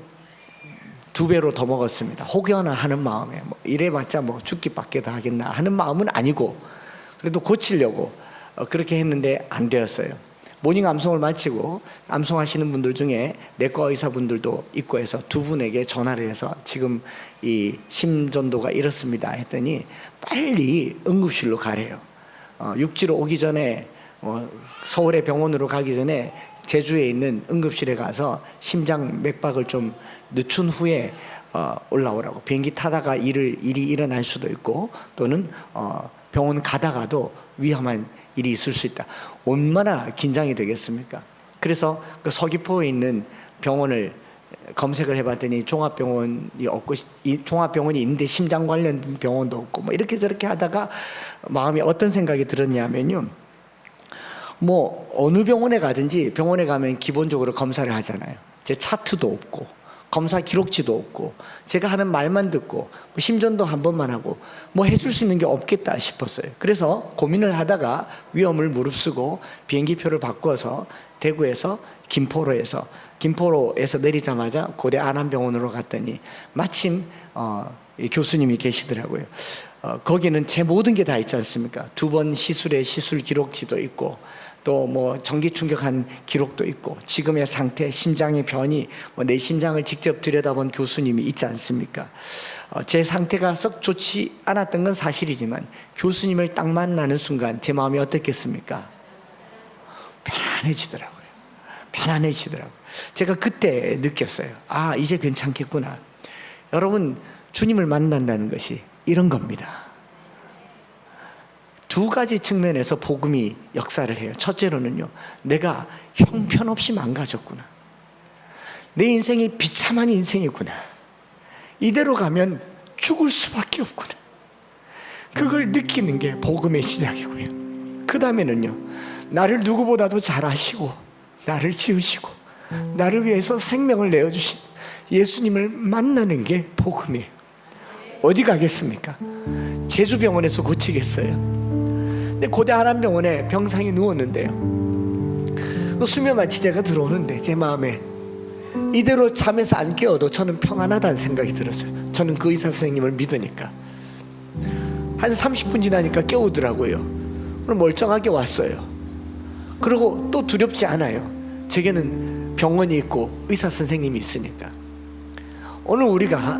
2배로 더 먹었습니다. 혹여나 하는 마음에 이래봤자 죽기밖에 더 하겠나 하는 마음은 아니고 그래도 고치려고 그렇게 했는데 안 되었어요. 모닝 암송을 마치고 암송하시는 분들 중에 내과 의사분들도 있고 해서 2분에게 전화를 해서 지금 이 심전도가 이렇습니다 했더니 빨리 응급실로 가래요. 육지로 오기 전에 서울의 병원으로 가기 전에 제주에 있는 응급실에 가서 심장 맥박을 좀 늦춘 후에 올라오라고. 비행기 타다가 일이 일어날 수도 있고 또는 병원 가다가도 위험한 일이 있을 수 있다. 얼마나 긴장이 되겠습니까? 그래서 그 서귀포에 있는 병원을 검색을 해봤더니 종합병원이 없고, 종합병원이 있는데 심장 관련 병원도 없고 이렇게 저렇게 하다가 마음이 어떤 생각이 들었냐면요, 어느 병원에 가든지 병원에 가면 기본적으로 검사를 하잖아요. 제 차트도 없고 검사 기록지도 없고 제가 하는 말만 듣고 심전도 한 번만 하고 해줄 수 있는 게 없겠다 싶었어요. 그래서 고민을 하다가 위험을 무릅쓰고 비행기표를 바꿔서 대구에서 김포로에서 내리자마자 고대 안암병원으로 갔더니 마침 교수님이 계시더라고요. 거기는 제 모든 게 다 있지 않습니까? 2번 시술의 시술 기록지도 있고 또 전기 충격한 기록도 있고 지금의 상태, 심장의 변이, 내 심장을 직접 들여다본 교수님이 있지 않습니까? 제 상태가 썩 좋지 않았던 건 사실이지만 교수님을 딱 만나는 순간 제 마음이 어떻겠습니까? 편안해지더라고요. 제가 그때 느꼈어요. 이제 괜찮겠구나. 여러분, 주님을 만난다는 것이 이런 겁니다. 2가지 측면에서 복음이 역사를 해요. 첫째로는요, 내가 형편없이 망가졌구나. 내 인생이 비참한 인생이구나. 이대로 가면 죽을 수밖에 없구나. 그걸 느끼는 게 복음의 시작이고요. 그 다음에는요, 나를 누구보다도 잘 아시고 나를 지으시고 나를 위해서 생명을 내어주신 예수님을 만나는 게 복음이에요. 어디 가겠습니까? 제주병원에서 고치겠어요? 고대 한암병원에 병상에 누웠는데요, 수면 마취제가 들어오는데 제 마음에 이대로 잠에서 안 깨어도 저는 평안하다는 생각이 들었어요. 저는 그 의사 선생님을 믿으니까. 한 30분 지나니까 깨우더라고요. 그럼 멀쩡하게 왔어요. 그리고 또 두렵지 않아요. 제게는 병원이 있고 의사 선생님이 있으니까. 오늘 우리가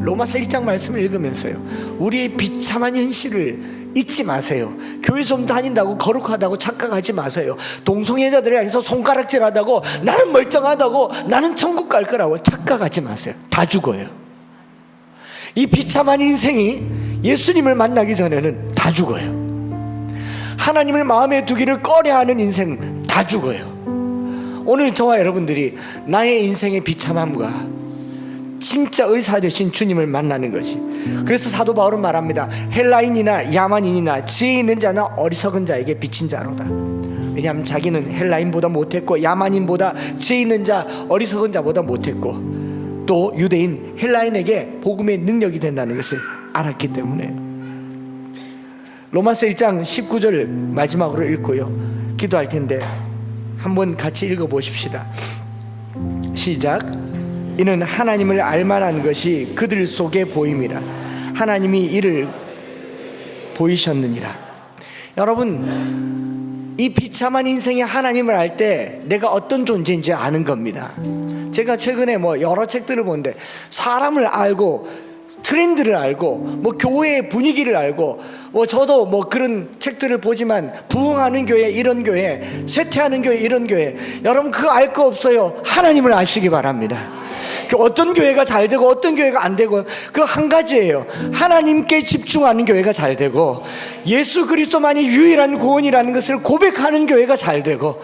로마서 1장 말씀을 읽으면서요, 우리의 비참한 현실을 잊지 마세요. 교회 좀 다닌다고 거룩하다고 착각하지 마세요. 동성애자들을 향해서 손가락질하다고 나는 멀쩡하다고 나는 천국 갈 거라고 착각하지 마세요. 다 죽어요. 이 비참한 인생이 예수님을 만나기 전에는 다 죽어요. 하나님을 마음에 두기를 꺼려하는 인생 다 죽어요. 오늘 저와 여러분들이 나의 인생의 비참함과 진짜 의사 되신 주님을 만나는 것이, 그래서 사도 바울은 말합니다. 헬라인이나 야만인이나 지혜 있는 자나 어리석은 자에게 비친 자로다. 왜냐하면 자기는 헬라인보다 못했고, 야만인보다 지혜 있는 자, 어리석은 자보다 못했고, 또 유대인 헬라인에게 복음의 능력이 된다는 것을 알았기 때문에. 로마서 1장 19절 마지막으로 읽고요, 기도할 텐데 한번 같이 읽어보십시다. 시작. 이는 하나님을 알만한 것이 그들 속에 보임이라. 하나님이 이를 보이셨느니라. 여러분, 이 비참한 인생에 하나님을 알 때 내가 어떤 존재인지 아는 겁니다. 제가 최근에 여러 책들을 보는데, 사람을 알고 트렌드를 알고 교회의 분위기를 알고, 저도 그런 책들을 보지만, 부흥하는 교회 이런 교회, 쇠퇴하는 교회 이런 교회, 여러분 그거 알 거 없어요. 하나님을 아시기 바랍니다. 어떤 교회가 잘 되고 어떤 교회가 안 되고, 그 한 가지예요. 하나님께 집중하는 교회가 잘 되고, 예수 그리스도만이 유일한 구원이라는 것을 고백하는 교회가 잘 되고,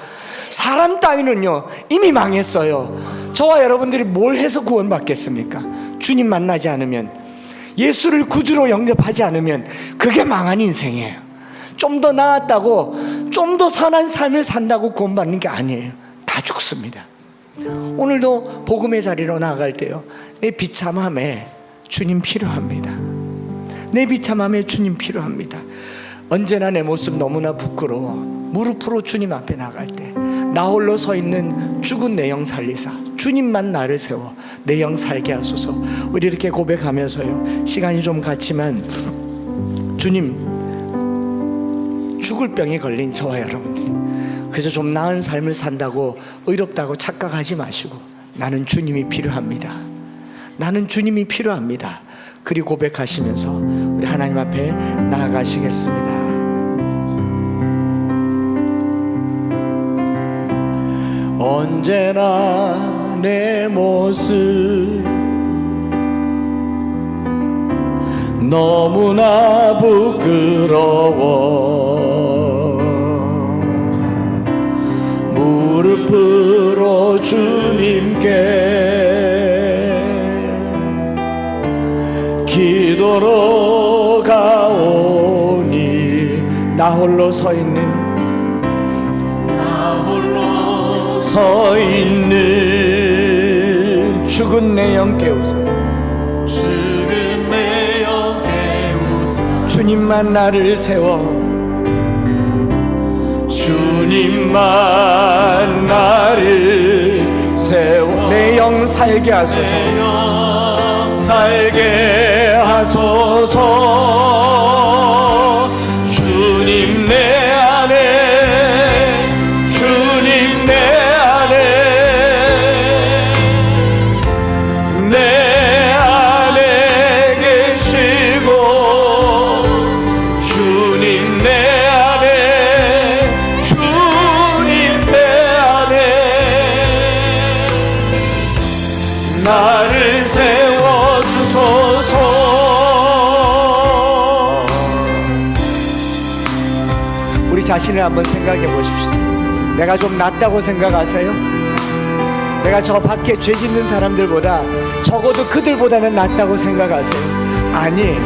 사람 따위는요 이미 망했어요. 저와 여러분들이 뭘 해서 구원받겠습니까? 주님 만나지 않으면, 예수를 구주로 영접하지 않으면 그게 망한 인생이에요. 좀 더 나았다고, 좀 더 선한 삶을 산다고 구원받는 게 아니에요. 다 죽습니다. 오늘도 복음의 자리로 나아갈 때요, 내 비참함에 주님 필요합니다. 내 비참함에 주님 필요합니다. 언제나 내 모습 너무나 부끄러워 무릎으로 주님 앞에 나갈 때, 나 홀로 서 있는 죽은 내 영 살리사, 주님만 나를 세워 내 영 살게 하소서. 우리 이렇게 고백하면서요, 시간이 좀 갔지만, 주님, 죽을 병에 걸린 저와 여러분들이 그래서 좀 나은 삶을 산다고, 의롭다고 착각하지 마시고, 나는 주님이 필요합니다. 나는 주님이 필요합니다. 그리 고백하시면서 우리 하나님 앞에 나아가시겠습니다. 언제나 내 모습 너무나 부끄러워 무릎으로 주님께 기도로 가오니, 나 홀로 서 있는 죽은 내 영 깨우사, 주님만 나를 세워, 주님만 나를 세워 내 영 살게 하소서. 살게 하소서. 주님 내 안에, 주님 내 안에, 내 안에 계시고, 주님 내 안에, 주님 내 안에 나를 세워주소서. 우리 자신을 한번 생각해 보십시오. 내가 좀 낫다고 생각하세요? 내가 저 밖에 죄 짓는 사람들보다, 적어도 그들보다는 낫다고 생각하세요? 아니,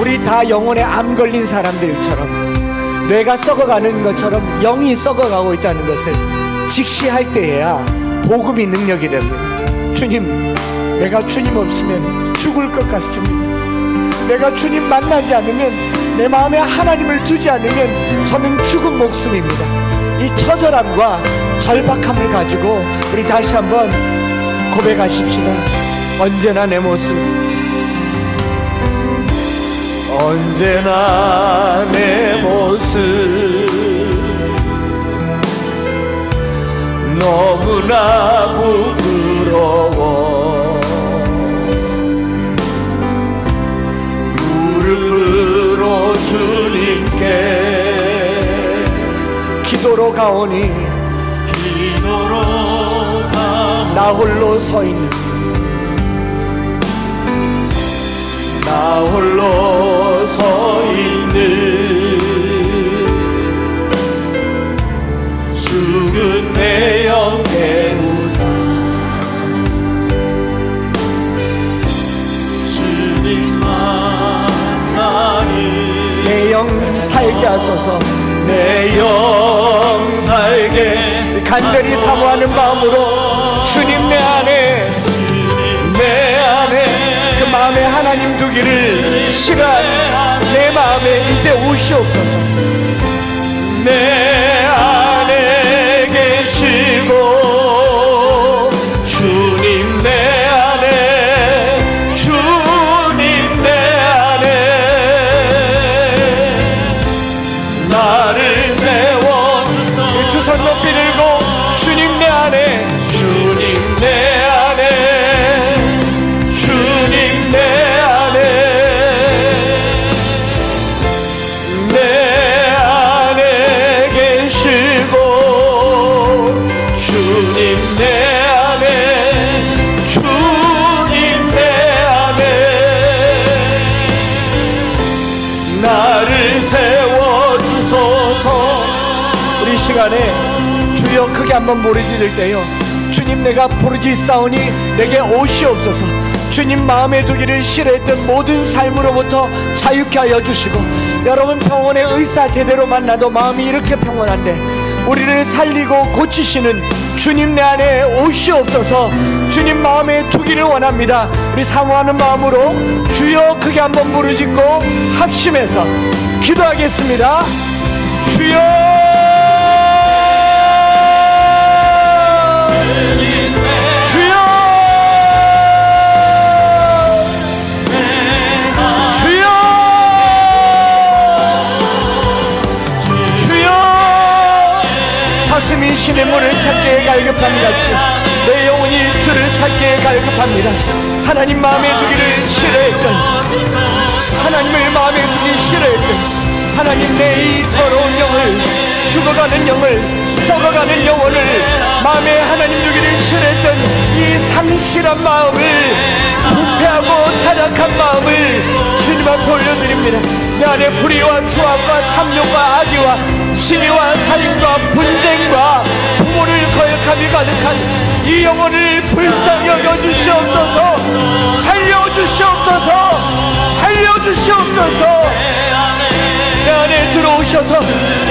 우리 다 영혼에 암 걸린 사람들처럼, 뇌가 썩어가는 것처럼 영이 썩어가고 있다는 것을 직시할 때에야 복음이 능력이 됩니다. 주님, 내가 주님 없으면 죽을 것 같습니다. 내가 주님 만나지 않으면, 내 마음에 하나님을 두지 않으면 저는 죽은 목숨입니다. 이 처절함과 절박함을 가지고 우리 다시 한번 고백하십시다. 언제나 내 모습, 언제나 내 모습 너무나 부끄러워 무릎으로 주님께 기도로 가오니, 나 홀로 서 있는 나 홀로 서 있는 죽은 내 영의 우상 주님만 나를 내 영 살게 하소서. 내 영 살게 간절히 사모하는 마음으로 주님 내 안에 그 마음에 하나님 두기를 싫어하는 내 마음에 이제 오시옵소서. 내 안에 계시고 주님 내 안에 주님 내 안에 나를 세워주소. 두 손 높이 들고 주님 내 안에 주님 내 안에 주님 내 안에 내 안에 계시고 주님 내 안에 주님 내 안에 나를 세워주소서. 우리 시간에 주여 크게 한번 부르짖을 때요, 주님 내가 부르짖사오니 내게 오시옵소서. 주님 마음에 두기를 싫어했던 모든 삶으로부터 자유케 하여 주시고, 여러분 평온의 의사 제대로 만나도 마음이 이렇게 평온한데 우리를 살리고 고치시는 주님 내 안에 오시옵소서. 주님 마음에 두기를 원합니다. 우리 사모하는 마음으로 주여 크게 한번 부르짖고 합심해서 기도하겠습니다. 주여 사슴이 신의 문을 찾기에 갈급함 같이 내 영혼이 주를 찾기에 갈급합니다. 하나님 마음에 두기를 싫어했던, 하나님을 마음에 두기 싫어했던 하나님 내 이 더러운 영을, 죽어가는 영을, 썩어가는 영혼을 마음에 하나님 두기를 싫어했던 이 상실한 마음을, 부패하고 타락한 마음을 주님 앞에 올려드립니다. 내 안에 불의와 추악과 탐욕과 악의와 시기와 살인과 분쟁과 부모를 거역함이 가득한 이 영혼을 불쌍히 여겨주시옵소서. 살려주시옵소서. 살려주시옵소서. 내 안에 들어오셔서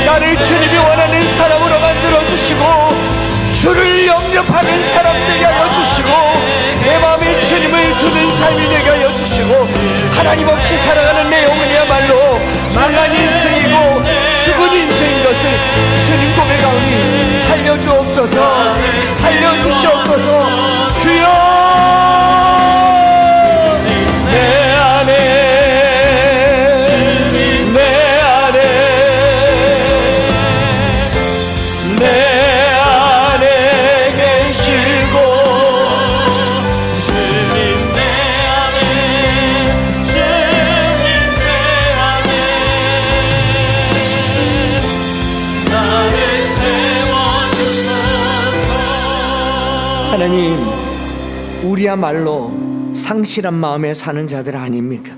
나를 주님이 원하는 사람으로 만들어주시고 주를 영접하는 사람 되게 하여 주시고 내 마음에 주님을 두는 삶이 되게 하여 주시고, 하나님 없이 살아가는 내 영혼이야말로 망한 인생이고 죽은 인생인 것을 주님 고백하오니 살려주옵소서. 살려주시옵소서. 주여 내 안에 하나님, 우리야말로 상실한 마음에 사는 자들 아닙니까?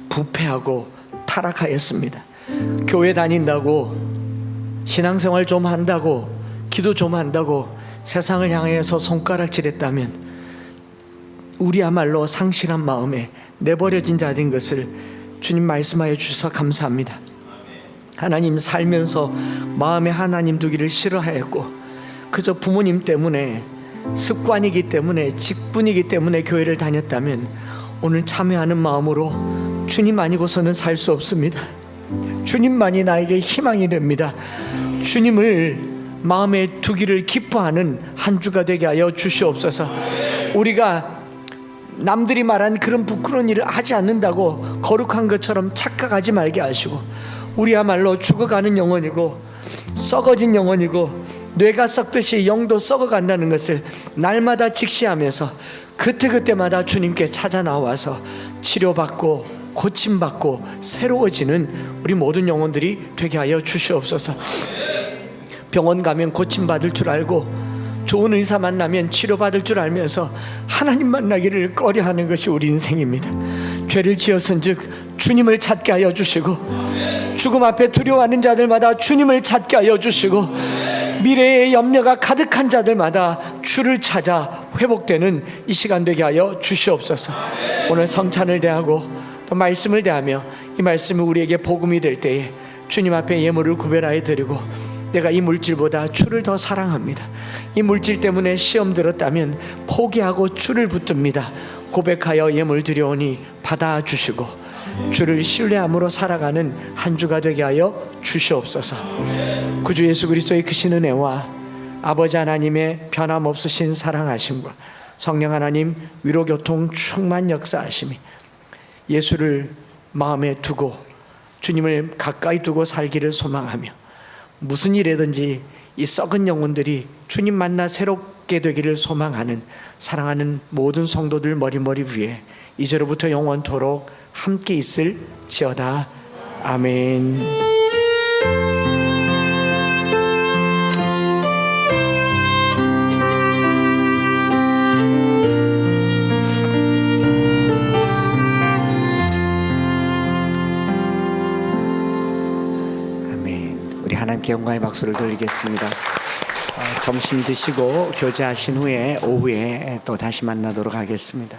부패하고 타락하였습니다. 교회 다닌다고, 신앙생활 좀 한다고, 기도 좀 한다고 세상을 향해서 손가락질했다면 우리야말로 상실한 마음에 내버려진 자인 것을 주님 말씀하여 주셔서 감사합니다. 하나님, 살면서 마음에 하나님 두기를 싫어하였고 그저 부모님 때문에, 습관이기 때문에, 직분이기 때문에 교회를 다녔다면 오늘 참여하는 마음으로 주님 아니고서는 살 수 없습니다. 주님만이 나에게 희망이 됩니다. 주님을 마음에 두기를 기뻐하는 한 주가 되게 하여 주시옵소서. 우리가 남들이 말한 그런 부끄러운 일을 하지 않는다고 거룩한 것처럼 착각하지 말게 하시고, 우리야말로 죽어가는 영혼이고 썩어진 영혼이고 뇌가 썩듯이 영도 썩어간다는 것을 날마다 직시하면서 그때그때마다 주님께 찾아 나와서 치료받고 고침받고 새로워지는 우리 모든 영혼들이 되게 하여 주시옵소서. 병원 가면 고침받을 줄 알고 좋은 의사 만나면 치료받을 줄 알면서 하나님 만나기를 꺼려하는 것이 우리 인생입니다. 죄를 지었은즉 주님을 찾게 하여 주시고, 죽음 앞에 두려워하는 자들마다 주님을 찾게 하여 주시고, 미래의 염려가 가득한 자들마다 주를 찾아 회복되는 이 시간 되게 하여 주시옵소서. 오늘 성찬을 대하고 또 말씀을 대하며 이 말씀이 우리에게 복음이 될 때에 주님 앞에 예물을 구별하여 드리고, 내가 이 물질보다 주를 더 사랑합니다, 이 물질 때문에 시험 들었다면 포기하고 주를 붙듭니다 고백하여 예물 드려오니 받아주시고, 주를 신뢰함으로 살아가는 한 주가 되게 하여 주시옵소서. 구주 예수 그리스도의 크신 은혜와 아버지 하나님의 변함없으신 사랑하심과 성령 하나님 위로교통 충만 역사하심이, 예수를 마음에 두고 주님을 가까이 두고 살기를 소망하며, 무슨 일이든지 이 썩은 영혼들이 주님 만나 새롭게 되기를 소망하는 사랑하는 모든 성도들 머리머리 위에 이제로부터 영원토록 함께 있을지어다. 아멘. 하나님께 영광의 박수를 돌리겠습니다. 점심 드시고 교제하신 후에 오후에 또 다시 만나도록 하겠습니다.